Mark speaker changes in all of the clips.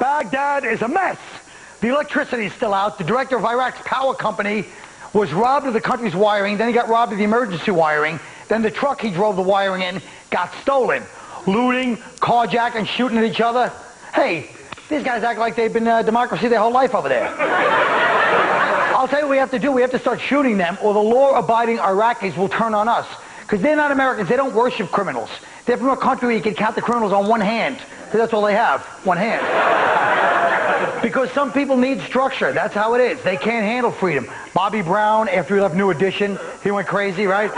Speaker 1: Baghdad is a mess. The electricity is still out. The director of Iraq's power company was robbed of the country's wiring. Then he got robbed of the emergency wiring. Then the truck he drove the wiring in got stolen. Looting, carjacking, shooting at each other. Hey, these guys act like they've been democracy their whole life over there. I'll tell you what we have to do. We have to start shooting them, or the law-abiding Iraqis will turn on us. Because they're not Americans. They don't worship criminals. They're from a country where you can count the criminals on one hand. Because that's all they have, one hand. Because some people need structure. That's how it is. They can't handle freedom. Bobby Brown, after he left New Edition, he went crazy, right?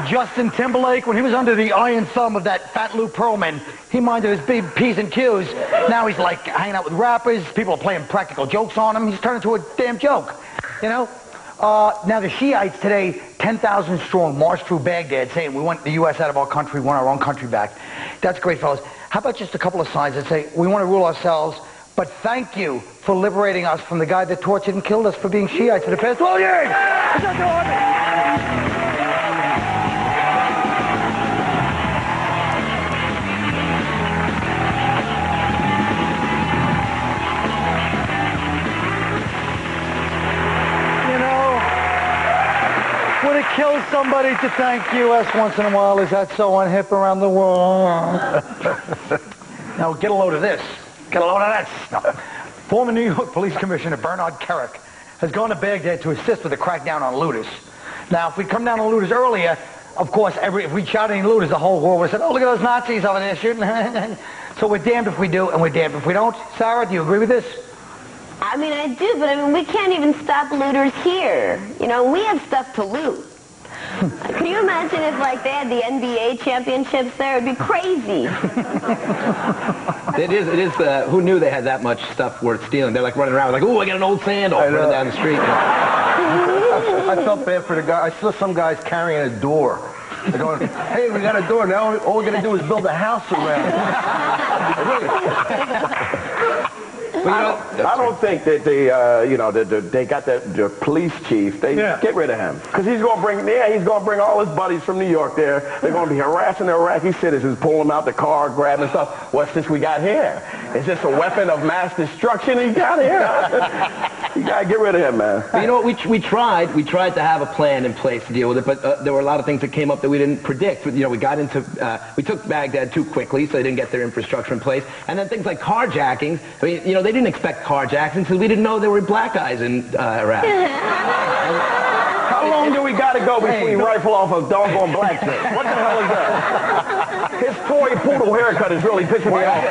Speaker 1: Justin Timberlake, when he was under the iron thumb of that fat Lou Pearlman, he minded his big P's and Q's. Now he's like hanging out with rappers. People are playing practical jokes on him. He's turned into a damn joke, you know? Now the Shiites today, 10,000 strong, marched through Baghdad saying we want the U.S. out of our country, we want our own country back. That's great, fellas. How about just a couple of signs that say we want to rule ourselves, but thank you for liberating us from the guy that tortured and killed us for being Shiites in the past 12 years? It's not so hard. Would it kill somebody to thank U.S. once in a while? Is that so unhip around the world? Now get a load of this. Get a load of this. No. Former New York Police Commissioner Bernard Kerik has gone to Baghdad to assist with the crackdown on looters. Now, if we'd come down on looters earlier, of course, if we'd shot any looters, the whole world would have said, oh, look at those Nazis over there shooting. So we're damned if we do, and we're damned if we don't. Sarah, do you agree with this?
Speaker 2: I mean, I do, but I mean, we can't even stop looters here. You know, we have stuff to loot. Can you imagine if, like, they had the NBA championships there? It'd be crazy.
Speaker 3: It is, who knew they had that much stuff worth stealing? They're like running around like, ooh, I got an old sandal running down the street.
Speaker 4: I felt bad for the guy. I saw some guys carrying a door. They're going, hey, we got a door. Now all we're going to do is build a house around it. I don't think that they, they got the police chief. They get rid of him because he's going to bring all his buddies from New York there. They're going to be harassing the Iraqi citizens, pulling them out the car, grabbing stuff. What's this we got here? Is this a weapon of mass destruction he got here? You got to get rid of him, man.
Speaker 3: But you know what? We tried to have a plan in place to deal with it, but there were a lot of things that came up that we didn't predict. You know, we took Baghdad too quickly, so they didn't get their infrastructure in place, and then things like carjackings. I mean, you know, they didn't expect carjacking because we didn't know there were black guys in Iraq.
Speaker 4: How long do we got to go before we rifle off a doggone black thing? What the hell is that? His toy poodle haircut is really pissing me off.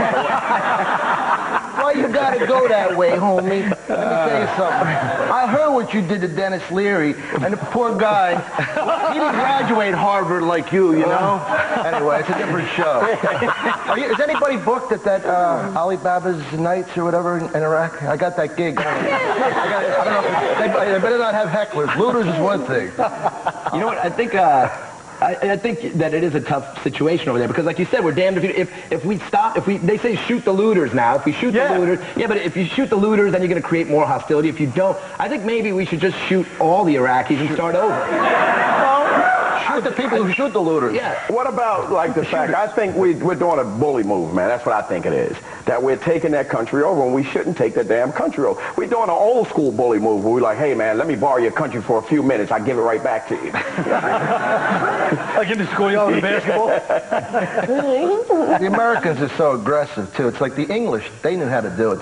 Speaker 4: Why you got to go that way, homie? Let me tell you something. I heard what you did to Dennis Leary, and the poor guy, he didn't graduate Harvard like you know? Anyway, it's a different show. Is anybody booked at that Alibaba's Nights or whatever in Iraq? I got that gig. I don't know. They better not have hecklers. Looters is one thing.
Speaker 3: You know what? I think that it is a tough situation over there because, like you said, we're damned they say shoot the looters now. If we shoot the looters, but if you shoot the looters, then you're going to create more hostility. If you don't, I think maybe we should just shoot all the Iraqis and start over.
Speaker 4: Shoot the people who shoot the looters.
Speaker 3: Yeah.
Speaker 5: What about, like, the fact, I think we're doing a bully move, man. That's what I think it is. That we're taking that country over when we shouldn't take that damn country over. We're doing an old school bully move where we're like, hey, man, let me borrow your country for a few minutes. I give it right back to you.
Speaker 1: Like in the schoolyard with basketball?
Speaker 4: The Americans are so aggressive, too. It's like the English, they knew how to do it.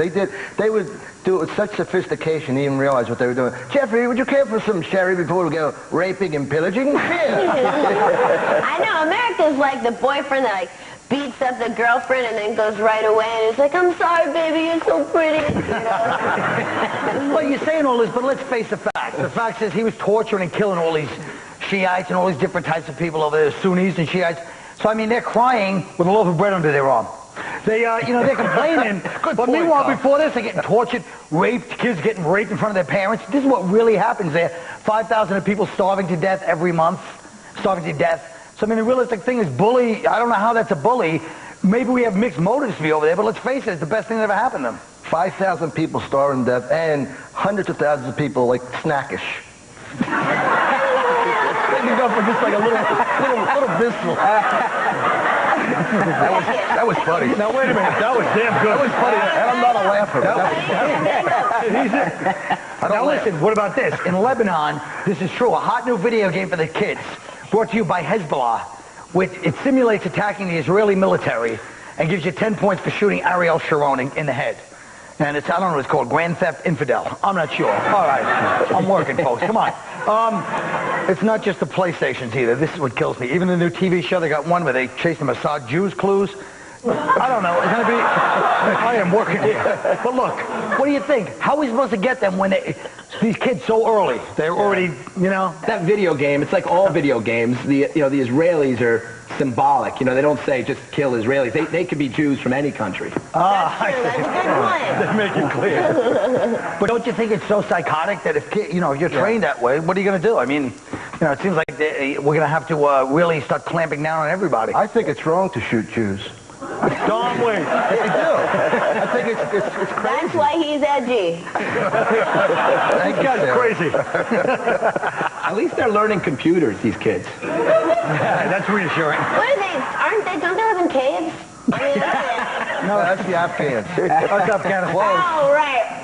Speaker 4: They would do it with such sophistication, they didn't realize what they were doing. Jeffrey, would you care for some sherry before we go raping and pillaging?
Speaker 2: I know, America's like the boyfriend that, like, beats up the girlfriend and then goes right away and is like, I'm sorry, baby, you're so pretty. You know?
Speaker 1: Well, you're saying all this, but let's face the facts. The fact is he was torturing and killing all these Shiites and all these different types of people over there, Sunnis and Shiites. So, I mean, they're crying with a loaf of bread under their arm. They're complaining. But meanwhile, before this, they're getting tortured, raped, kids getting raped in front of their parents. This is what really happens there. 5,000 people starving to death every month. Starving to death. So, I mean, the realistic thing is bully. I don't know how that's a bully. Maybe we have mixed motives to be over there, but let's face it, it's the best thing that ever happened to them.
Speaker 4: 5,000 people starving to death and hundreds of thousands of people, like, snackish. They can go for just like a little visceral.
Speaker 3: That was funny.
Speaker 4: Now, wait a minute. That was damn good.
Speaker 3: That was funny, and I'm not a laugher.
Speaker 1: Now listen, what about this? In Lebanon, this is true, a hot new video game for the kids, brought to you by Hezbollah. It simulates attacking the Israeli military and gives you 10 points for shooting Ariel Sharon in the head. And it's, I don't know what it's called, Grand Theft Infidel. I'm not sure. All right, I'm working, folks. Come on. It's not just the PlayStations either. This is what kills me. Even the new TV show, they got one where they chase the Mossad Jews clues. I don't know. It's going to be... I am working here. But look, what do you think? How are we supposed to get them when these kids so early? They're already, you know...
Speaker 3: That video game, it's like all video games. The Israelis are symbolic. You know, they don't say just kill Israelis. They could be Jews from any country.
Speaker 2: That's true. That's a good point.
Speaker 1: They make it clear. But don't you think it's so psychotic that if you're trained that way, what are you going to do? I mean, it seems like we're going to have to really start clamping down on everybody.
Speaker 4: I think it's wrong to shoot Jews.
Speaker 1: Don't wait.
Speaker 4: I do. I think it's crazy.
Speaker 2: That's why he's edgy.
Speaker 1: That's crazy.
Speaker 3: At least they're learning computers, these kids.
Speaker 1: That's reassuring.
Speaker 2: What are they? Don't they live in caves?
Speaker 4: No, that's the Afghans.
Speaker 1: That's Afghanistan.
Speaker 2: Oh, right.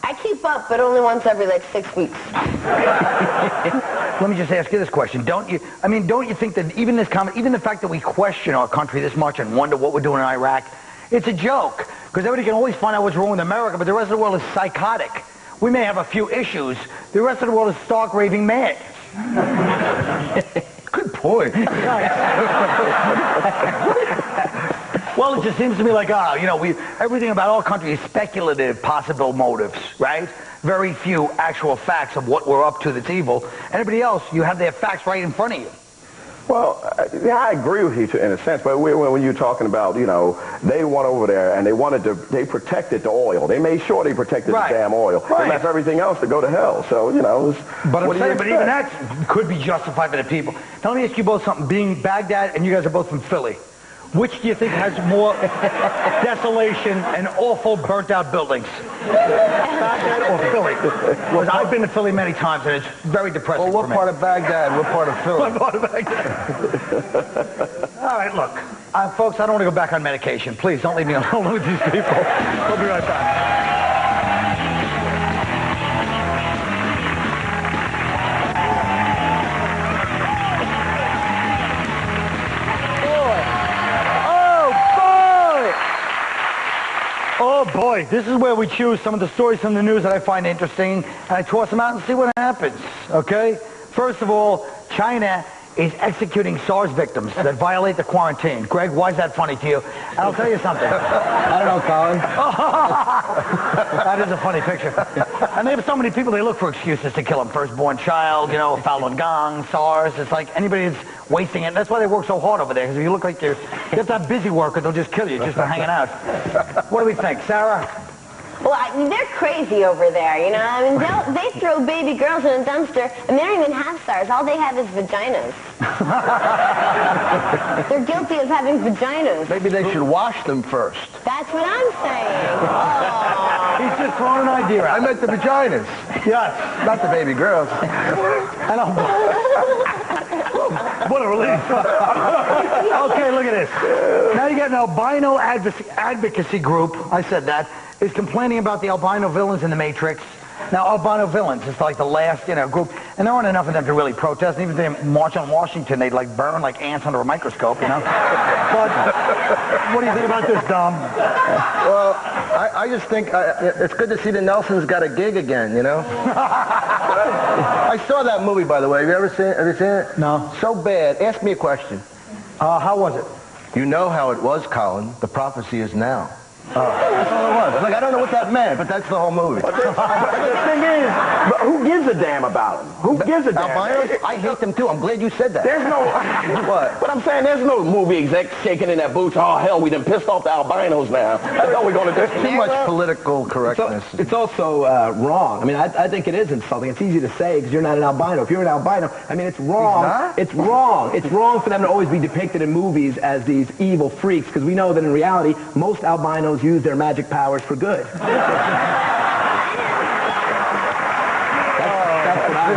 Speaker 2: I keep up, but only once every, 6 weeks.
Speaker 1: Let me just ask you this question. Don't you think that even the fact that we question our country this much and wonder what we're doing in Iraq, it's a joke. Because everybody can always find out what's wrong with America, but the rest of the world is psychotic. We may have a few issues. The rest of the world is stark raving mad.
Speaker 4: Good point.
Speaker 1: Well, it just seems to me like, everything about our country is speculative, possible motives, right? Very few actual facts of what we're up to that's evil. Everybody else, you have their facts right in front of you.
Speaker 5: Well, I agree with you in a sense, but when you're talking about, they went over there and they protected the oil. They made sure they protected the damn oil.
Speaker 1: Right.
Speaker 5: They left everything else to go to hell. So,
Speaker 1: But I'm saying, but even that could be justified by the people. Now, let me ask you both something. Being Baghdad, and you guys are both from Philly, which do you think has more desolation and awful burnt-out buildings? Baghdad or Philly? Because I've been to Philly many times, and it's very depressing.
Speaker 4: Well, what part of Baghdad? What part of Philly?
Speaker 1: What part of Baghdad? All right, look. Folks, I don't want to go back on medication. Please, don't leave me alone with these people. We'll be right back. Oh boy, this is where we choose some of the stories from the news that I find interesting, and I toss them out and see what happens, okay? First of all, China is executing SARS victims that violate the quarantine. Greg, why is that funny to you? And I'll tell you something.
Speaker 3: I don't know, Colin.
Speaker 1: That is a funny picture. And they have so many people, they look for excuses to kill them. Firstborn child, Falun Gong, SARS. It's like anybody that's wasting it. That's why they work so hard over there, because if you look like you have to have busy workers, they'll just kill you just for hanging out. What do we think? Sarah?
Speaker 2: Well, they're crazy over there, they throw baby girls in a dumpster, and they don't even have SARS. All they have is vaginas. They're guilty of having vaginas.
Speaker 4: Maybe they should wash them first.
Speaker 2: That's what I'm saying. Oh.
Speaker 1: He's just throwing an idea out.
Speaker 4: I meant the vaginas.
Speaker 1: Yes.
Speaker 4: Not the baby girls.
Speaker 1: What a relief. Okay, look at this. Now you got an albino advocacy group, I said that, is complaining about the albino villains in the Matrix. Now, albino villains is like the last, group, and there aren't enough of them to really protest. And even if they march on Washington, they'd burn like ants under a microscope, But what do you think about this, Dom?
Speaker 4: Well, I just think it's good to see the Nelsons got a gig again, I saw that movie, by the way. Have you seen it?
Speaker 1: No.
Speaker 4: So bad. Ask me a question.
Speaker 1: How was it?
Speaker 4: You know how it was, Colin. The prophecy is now. That's all it was. I don't know what that meant, but that's the whole movie.
Speaker 5: But the thing is, who gives a damn about them? Who gives a damn?
Speaker 4: Albinos? I hate them too. I'm glad you said that.
Speaker 5: There's no...
Speaker 4: What?
Speaker 5: But I'm saying there's no movie exec shaking in their boots. Oh, hell, we done pissed off the albinos now. That's all we're going to do.
Speaker 4: Too much political correctness.
Speaker 3: It's also wrong. I mean, I think it is insulting. It's easy to say because you're not an albino. If you're an albino, it's wrong. It's wrong. It's wrong for them to always be depicted in movies as these evil freaks, because we know that in reality, most albinos use their magic powers for good. That's what I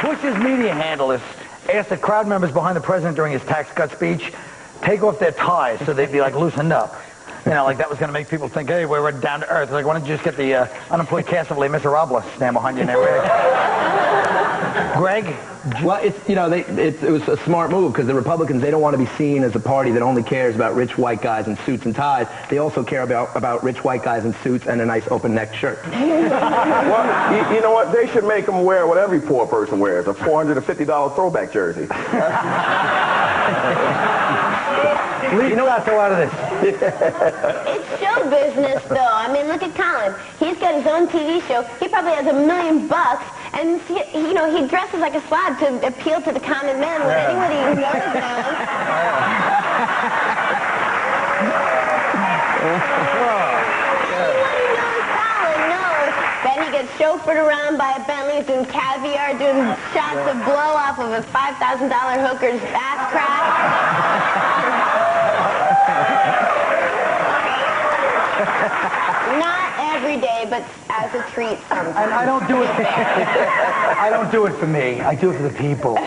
Speaker 1: Bush's media handle is asked the crowd members behind the president during his tax cut speech, take off their ties so they'd be like loosened up. You know, like that was going to make people think, hey, we're down to earth. Like, why don't you just get the unemployed cast of Les Miserables stand behind you in there, Greg?
Speaker 3: Well, it's, you know, it was a smart move because the Republicans, they don't want to be seen as a party that only cares about rich white guys in suits and ties. They also care about rich white guys in suits and a nice open-neck shirt.
Speaker 5: Well, you know what? They should make them wear what every poor person wears, a $450 throwback jersey.
Speaker 1: You know what? Throw out of this.
Speaker 2: It's show business, though. I mean, look at Colin. He's got his own TV show. He probably has $1 million, and you know, he dresses like a slob to appeal to the common man. When anybody knows knows. Anybody knows Colin knows. Then he gets chauffeured around by a Bentley, doing caviar, doing shots of blow off of a $5,000 hooker's ass crack. Not every day, but as a treat sometimes.
Speaker 1: And I don't do it. I don't do it for me. I do it for the people.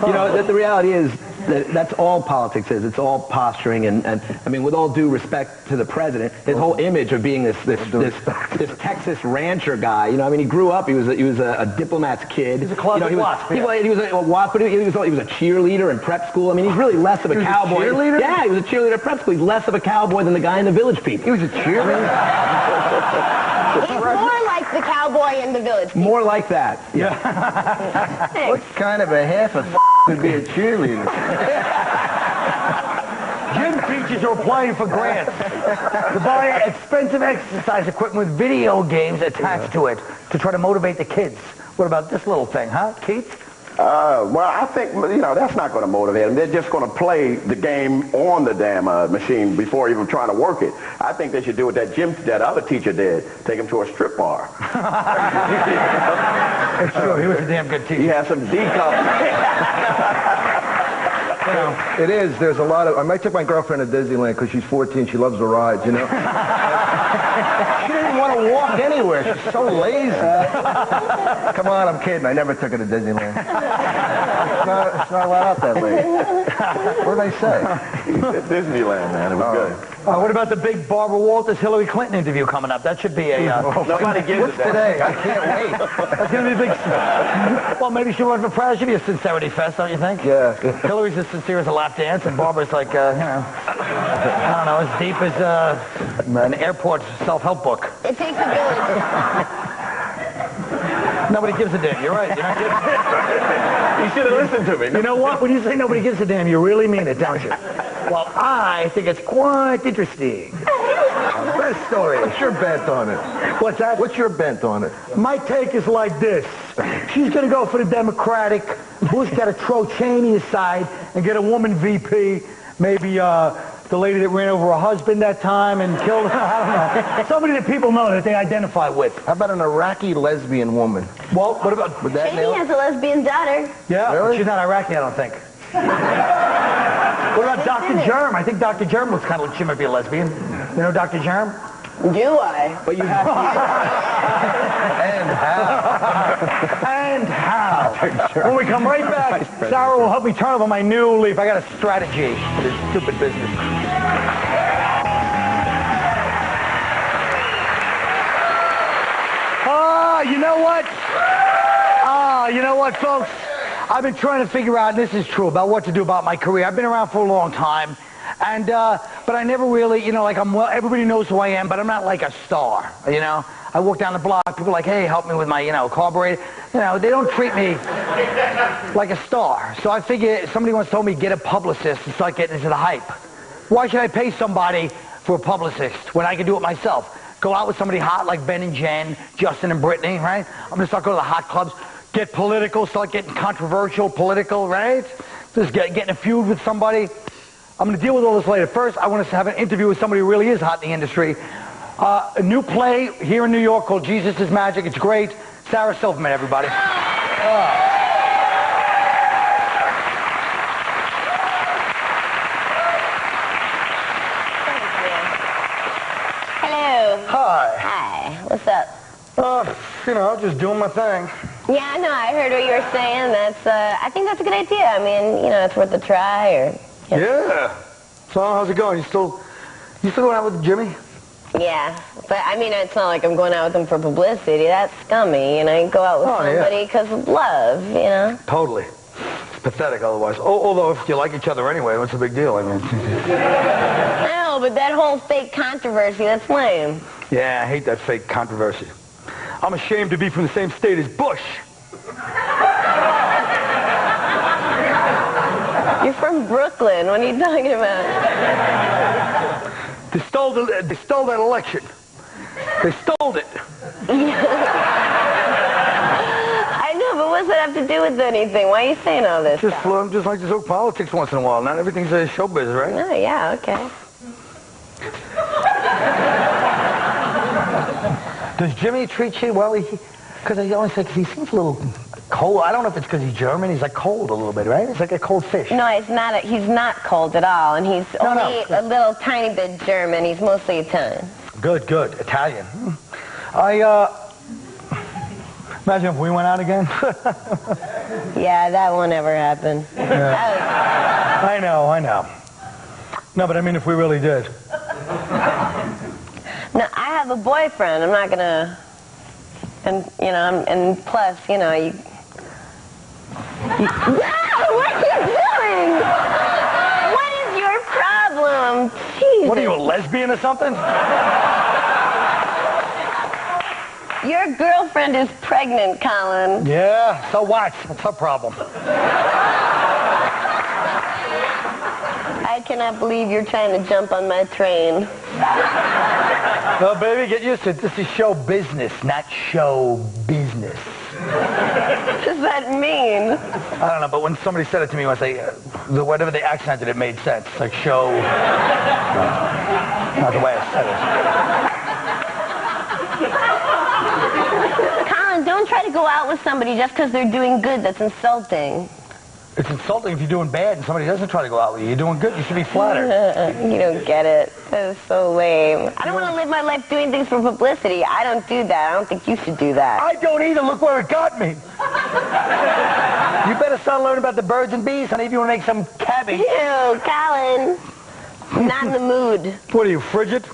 Speaker 3: You know, the reality is that's all politics is. It's all posturing, and I mean, with all due respect to the president, his whole image of being this Texas rancher guy. You know, I mean, he grew up. He was a diplomat's kid.
Speaker 1: He's a closet wasp.
Speaker 3: He was a wasp, but he was a cheerleader in prep school. I mean, he's really less of a cowboy.
Speaker 1: Cheerleader?
Speaker 3: Yeah, he was a cheerleader in prep school. He's less of a cowboy than the guy in the Village People.
Speaker 1: He was a cheerleader.
Speaker 2: He's more like the cowboy in the Village.
Speaker 3: More like that. Yeah.
Speaker 4: What kind of a half a could be a cheerleader?
Speaker 1: Gym teachers are applying for grants to buy expensive exercise equipment with video games attached to it to try to motivate the kids. What about this little thing, huh, Keith?
Speaker 5: Well, I think, you know, that's not going to motivate them. They're just going to play the game on the damn machine before even trying to work it. I think they should do what that other teacher did. Take them to a strip bar.
Speaker 1: It's true. He was a damn good teacher.
Speaker 5: He has some decals.
Speaker 4: It is. There's a lot of... I might take my girlfriend to Disneyland because she's 14. She loves the rides, you know? She didn't want to walk anywhere. She's so lazy. Come on, I'm kidding. I never took her to Disneyland. It's not allowed out that late. What did I say?
Speaker 5: Disneyland, man. It was good.
Speaker 1: What about the big Barbara Walters Hillary Clinton interview coming up? That should be a...
Speaker 5: Nobody gives
Speaker 4: What's
Speaker 5: it that.
Speaker 4: today? I can't wait.
Speaker 1: That's going to be a big... Well, maybe she'll run for president. Should be a sincerity fest, don't you think?
Speaker 4: Yeah.
Speaker 1: Hillary's as sincere as a lap dance, and Barbara's like, you know, I don't know, as deep as an airport self-help book.
Speaker 2: It takes a village.
Speaker 1: Nobody gives a damn. You're right. You're not kidding.
Speaker 5: You should have listened to me.
Speaker 1: You know what? When you say nobody gives a damn, you really mean it, don't you? Well, I think it's quite interesting.
Speaker 4: Best story. What's your bent on it?
Speaker 1: What's that?
Speaker 4: What's your bent on it?
Speaker 1: My take is like this. She's going to go for the Democratic. Bush got to throw Cheney aside and get a woman VP. Maybe the lady that ran over her husband that time and killed her. I don't know. Somebody that people know that they identify with.
Speaker 4: How about an Iraqi lesbian woman?
Speaker 1: Well, what about...
Speaker 4: Would that nail
Speaker 2: Cheney
Speaker 4: it?
Speaker 2: has a lesbian daughter.
Speaker 1: Yeah,
Speaker 4: Really?
Speaker 1: she's not Iraqi, I don't think. What about Dr. Germ? I think Dr. Germ looks kind of like she might be a lesbian. You know Dr. Germ?
Speaker 2: Do I?
Speaker 3: But you have to...
Speaker 4: And how?
Speaker 1: And how? When we come right back, Sarah will help me turn over my new leaf. I got a strategy for this stupid business. You know what? You know what, folks? I've been trying to figure out, and this is true, about what to do about my career. I've been around for a long time, and but I never really, you know, like everybody knows who I am, but I'm not like a star, you know? I walk down the block, people are like, hey, help me with my, you know, carburetor. You know, they don't treat me like a star. So I figure somebody once told me, get a publicist and start getting into the hype. Why should I pay somebody for a publicist when I can do it myself? Go out with somebody hot like Ben and Jen, Justin and Brittany, right? I'm going to start going to the hot clubs, get political, start getting controversial, political, right? Just getting a feud with somebody. I'm going to deal with all this later. First, I want to have an interview with somebody who really is hot in the industry. A new play here in New York called Jesus is Magic. It's great. Sarah Silverman, everybody.
Speaker 2: Hello.
Speaker 1: Hi.
Speaker 2: Hi. What's up?
Speaker 1: You know, just doing my thing.
Speaker 2: Yeah, no, I heard what you were saying. That's, I think that's a good idea. I mean, you know, it's worth a try, or... You know.
Speaker 1: Yeah. So how's it going? You still going out with Jimmy?
Speaker 2: Yeah, but I mean, it's not like I'm going out with him for publicity. That's scummy, you know. You go out with somebody because of love, you know.
Speaker 1: Totally. It's pathetic otherwise. Although if you like each other anyway, what's the big deal? I mean.
Speaker 2: No, but that whole fake controversy, that's lame.
Speaker 1: Yeah, I hate that fake controversy. I'm ashamed to be from the same state as Bush.
Speaker 2: You're from Brooklyn. What are you talking about?
Speaker 1: They stole that election. They stole it.
Speaker 2: I know, but what's that have to do with anything? Why are you saying all this stuff?
Speaker 1: I'm just like to talk politics once in a while. Not everything's showbiz, right?
Speaker 2: Oh, yeah, okay.
Speaker 1: Does Jimmy treat you well? Because I always say, he seems a little cold. I don't know if it's because he's German. He's like cold a little bit, right? It's like a cold fish.
Speaker 2: No, he's not cold at all, and he's only a little tiny bit German. He's mostly Italian.
Speaker 1: Good. Italian. Imagine if we went out again.
Speaker 2: Yeah, that won't ever happen.
Speaker 1: Yeah. I know. No, but I mean if we really did.
Speaker 2: No, I have a boyfriend. I'm not gonna... And, you know, and plus, you know, you... What are you doing? What is your problem? Jesus.
Speaker 1: What are you, a lesbian or something?
Speaker 2: Your girlfriend is pregnant, Colin.
Speaker 1: Yeah, so what? What's her problem?
Speaker 2: I cannot believe you're trying to jump on my train.
Speaker 1: Well, baby, get used to it. This is show business, not show business.
Speaker 2: What does that mean?
Speaker 1: I don't know, but when somebody said it to me once, whatever they accented, it made sense. Like show... not the way I said it.
Speaker 2: Colin, don't try to go out with somebody just because they're doing good. That's insulting.
Speaker 1: It's insulting if you're doing bad and somebody doesn't try to go out with you. You're doing good. You should be flattered.
Speaker 2: You don't get it. That is so lame. I don't want to live my life doing things for publicity. I don't do that. I don't think you should do that.
Speaker 1: I don't either. Look where it got me. You better start learning about the birds and bees, honey, if you want to make some cabbage.
Speaker 2: Ew, Colin. I'm not in the mood.
Speaker 1: What are you, frigid?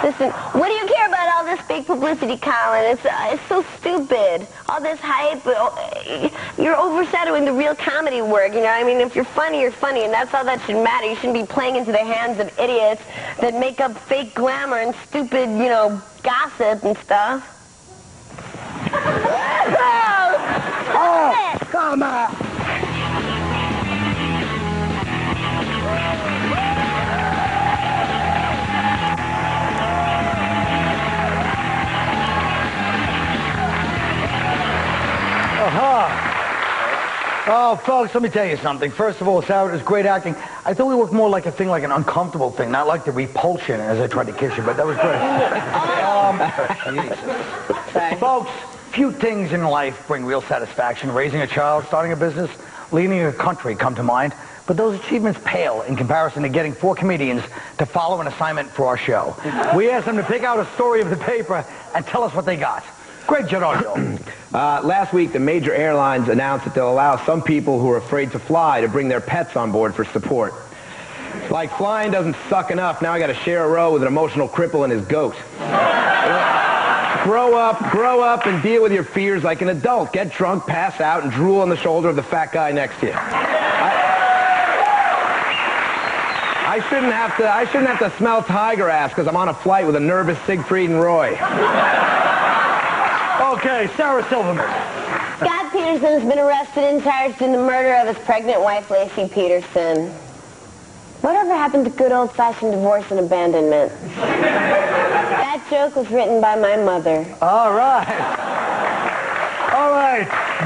Speaker 2: Listen, what do you care about all this fake publicity, Colin? It's so stupid. All this hype, you're overshadowing the real comedy work, you know? I mean, if you're funny, you're funny, and that's all that should matter. You shouldn't be playing into the hands of idiots that make up fake glamour and stupid, you know, gossip and stuff.
Speaker 1: Oh, come on. Oh, folks, let me tell you something. First of all, Sarah, it was great acting. I thought we looked more like a thing, like an uncomfortable thing, not like the repulsion as I tried to kiss you, but that was great. Folks, few things in life bring real satisfaction. Raising a child, starting a business, leading a country come to mind. But those achievements pale in comparison to getting 4 comedians to follow an assignment for our show. We asked them to pick out a story of the paper and tell us what they got. Great, Giraldo.
Speaker 3: Last week, the major airlines announced that they'll allow some people who are afraid to fly to bring their pets on board for support. Like flying doesn't suck enough, now I got to share a row with an emotional cripple and his goat. Grow up, and deal with your fears like an adult. Get drunk, pass out, and drool on the shoulder of the fat guy next to you. I shouldn't have to smell tiger ass because I'm on a flight with a nervous Siegfried and Roy.
Speaker 1: Okay, Sarah Silverman.
Speaker 2: Scott Peterson has been arrested and charged in the murder of his pregnant wife, Lacey Peterson. Whatever happened to good old-fashioned divorce and abandonment? That joke was written by my mother.
Speaker 1: All right.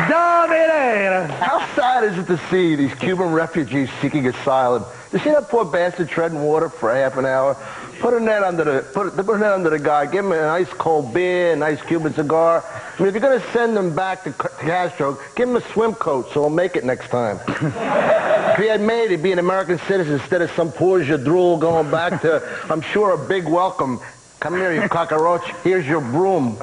Speaker 1: Dominator.
Speaker 6: How sad is it to see these Cuban refugees seeking asylum? You see that poor bastard treading water for half an hour? Put a net under the guy. Give him a nice cold beer, a nice Cuban cigar. I mean, if you're going to send him back to Castro, give him a swim coat so he'll make it next time. If he had made it, he'd be an American citizen instead of some poor jadrul going back to, I'm sure, a big welcome Come here, you cockroach. Here's your broom.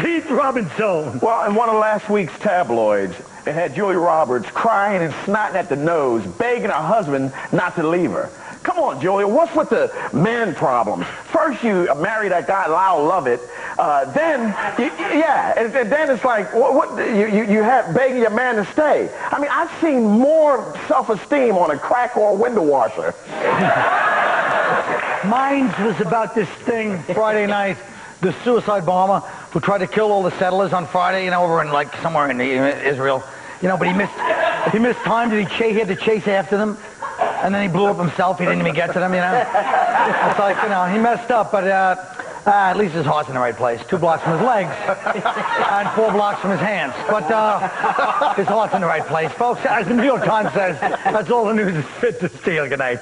Speaker 1: Keith Robinson.
Speaker 5: Well, in one of last week's tabloids, it had Julia Roberts crying and snotting at the nose, begging her husband not to leave her. Come on, Julia, what's with the men problems? First you marry that guy, Lyle Lovett, then it's like, you have begging your man to stay. I mean, I've seen more self-esteem on a crack or a window washer.
Speaker 1: Mine was about this thing Friday night, the suicide bomber who tried to kill all the settlers on Friday, over in like somewhere in Israel, but he missed time. He had to chase after them, and then he blew up himself. He didn't even get to them. It's like he messed up, but at least his heart's in the right place. 2 blocks from his legs and 4 blocks from his hands, but his heart's in the right place, folks. As the New York Times says, that's all the news is fit to steal. Good night.